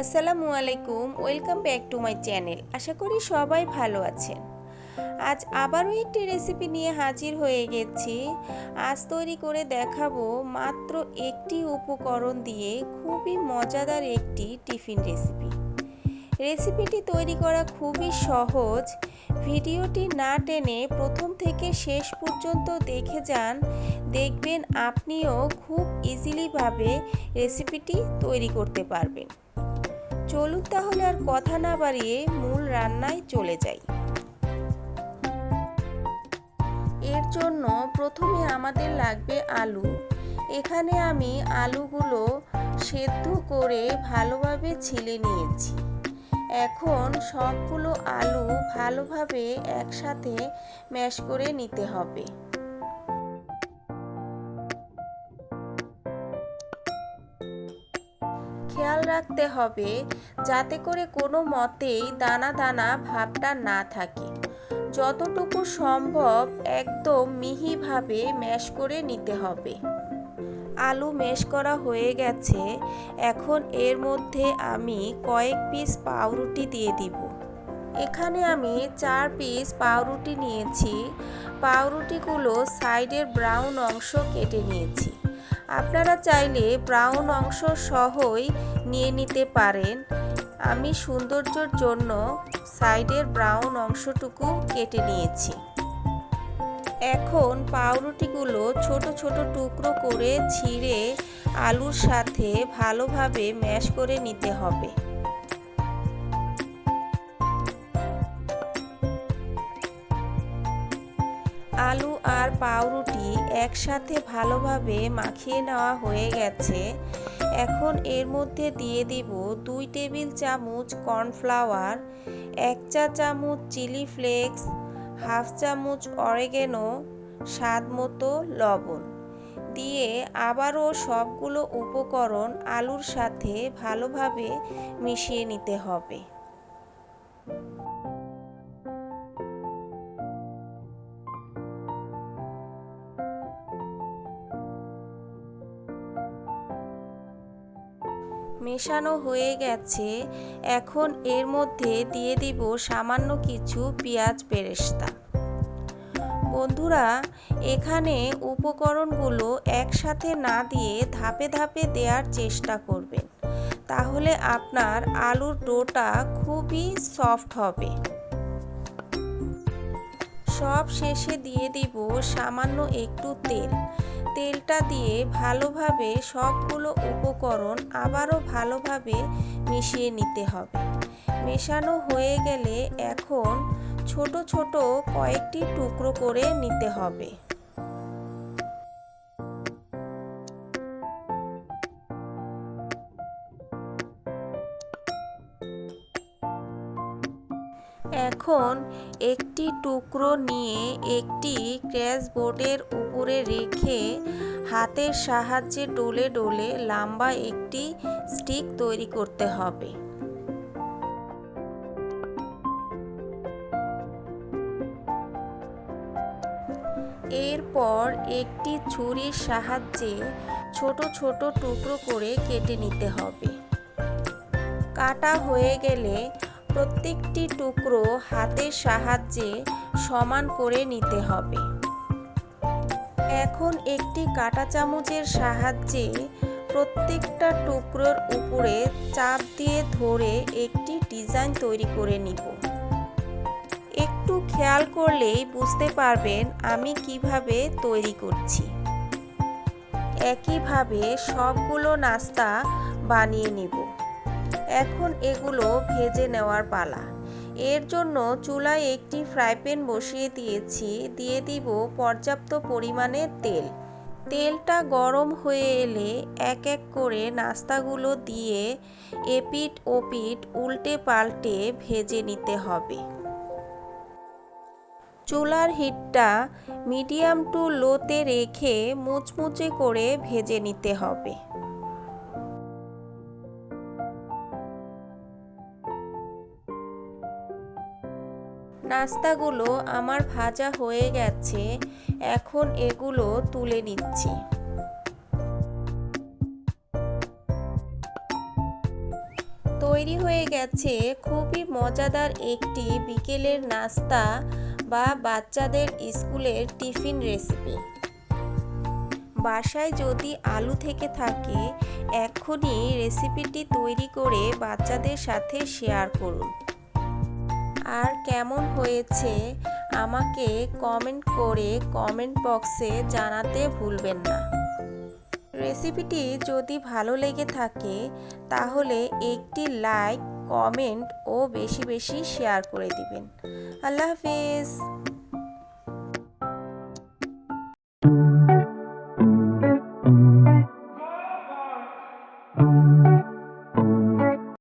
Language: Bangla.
আসসালামু আলাইকুম, welcome back to my channel. আশা করি সবাই ভালো আছেন। আজ আবারও একটি রেসিপি নিয়ে হাজির হয়ে গেছি। আজ তৈরি করে দেখাবো মাত্র একটি উপকরণ দিয়ে খুবই মজাদার একটি টিফিন রেসিপি। রেসিপিটি তৈরি করা খুবই সহজ। ভিডিওটি না টেনে প্রথম থেকে শেষ পর্যন্ত দেখে যান, দেখবেন আপনিও খুব ইজিলিভাবে রেসিপিটি তৈরি করতে পারবেন। চলুন তাহলে আর কথা না বাড়িয়ে মূল রান্নায় চলে যাই। এর জন্য প্রথমে আমাদের লাগবে আলু। এখানে আমি আলুগুলো সেদ্ধ করে ভালোভাবে ছিলে নিয়েছি। এখন সবগুলো আলু ভালোভাবে একসাথে ম্যাশ করে নিতে হবে। খেয়াল রাখতে হবে যাতে করে কোনো মতেই দানা দানা ভাবটা না থাকে। যতটুকু সম্ভব একদম মিহিভাবে ম্যাশ করে নিতে হবে। আলু ম্যাশ করা হয়ে গেছে। এখন এর মধ্যে আমি কয়েক পিস পাউরুটি দিয়ে দিব। এখানে আমি 4 পিস পাউরুটি নিয়েছি। পাউরুটিগুলো সাইডের ব্রাউন অংশ কেটে নিয়েছি। আপনারা চাইলে ব্রাউন অংশ সহই নিয়ে নিতে পারেন। আমি সৌন্দর্যের জন্য সাইডের ব্রাউন অংশটুকু কেটে নিয়েছি। এখন পাউরুটিগুলো ছোট ছোট টুকরো করে ছিঁড়ে আলুর সাথে ভালোভাবে ম্যাশ করে নিতে হবে। আলু আর পাউরুটি একসাথে ভালোভাবে মাখিয়ে নেওয়া হয়ে গেছে। এখন এর মধ্যে দিয়ে দিব 2 টেবিল চামচ কর্নফ্লাওয়ার, 1 চা চামচ চিলি ফ্লেক্স, হাফ চামচ অরিগ্যানো, স্বাদ মতো লবণ দিয়ে আবারও সবগুলো উপকরণ আলুর সাথে ভালোভাবে মিশিয়ে নিতে হবে। মেশানো হয়ে গেছে। এখন এর মধ্যে দিয়ে দিব সামান্য কিছু পেঁয়াজ বেরেস্তা। বন্ধুরা, এখানে উপকরণগুলো একসাথে না দিয়ে ধাপে ধাপে দেওয়ার চেষ্টা করবেন, তাহলে আপনার আলুর ডোটা খুবই সফট হবে। সব শেষে দিয়ে দিব সামান্য একটু তেল। তেলটা দিয়ে ভালোভাবে সবগুলো উপকরণ আবারও ভালোভাবে মিশিয়ে নিতে হবে। মেশানো হয়ে গেলে এখন ছোট ছোট কয়েকটি টুকরো করে নিতে হবে। এখন একটি টুকরো নিয়ে একটি ক্র্যাশ বোর্ডের উপরে রেখে হাতের সাহায্যে ডলে ডলে লম্বা একটি স্টিক তৈরি করতে হবে। এরপর একটি ছুরির সাহায্যে ছোট ছোট টুকরো করে কেটে নিতে হবে। কাটা হয়ে গেলে প্রত্যেকটি টুকরো হাতের সাহায্যে সমান করে নিতে হবে। এখন একটি কাঁটা চামচের সাহায্যে প্রত্যেকটা টুকরোর উপরে চাপ দিয়ে ধরে একটি ডিজাইন তৈরি করে নিব। একটু খেয়াল করলেই বুঝতে পারবেন আমি কিভাবে তৈরি করছি। একইভাবে সবগুলো নাস্তা বানিয়ে নিব। এখন এগুলো ভেজে নেওয়ার পালা। এর জন্য চুলায় একটি ফ্রাই প্যান বসিয়ে দিয়েছি। দিয়ে দিব পর্যাপ্ত পরিমাণে তেল। তেলটা গরম হয়ে এলে এক এক করে নাস্তাগুলো দিয়ে এপিঠ ওপিঠ উল্টে পাল্টে ভেজে নিতে হবে। চুলার হিটটা মিডিয়াম টু লোতে রেখে মুচমুচে করে ভেজে নিতে হবে। নাস্তাগুলো আমার ভাজা হয়ে গেছে। এখন এগুলো তুলে নিচ্ছি। তৈরি হয়ে গেছে খুবই মজাদার একটি বিকেলের নাস্তা বা বাচ্চাদের স্কুলের টিফিন রেসিপি। বাসায় যদি আলু থেকে থাকে এক্ষুনি রেসিপিটি তৈরি করে বাচ্চাদের সাথে শেয়ার করুন। আর কেমন হয়েছে আমাকে কমেন্ট করে কমেন্ট বক্সে জানাতে ভুলবেন না। রেসিপিটি যদি ভালো লেগে থাকে তাহলে একটি লাইক, কমেন্ট ও বেশি বেশি শেয়ার করে দিবেন। আল্লাহ হাফিজ।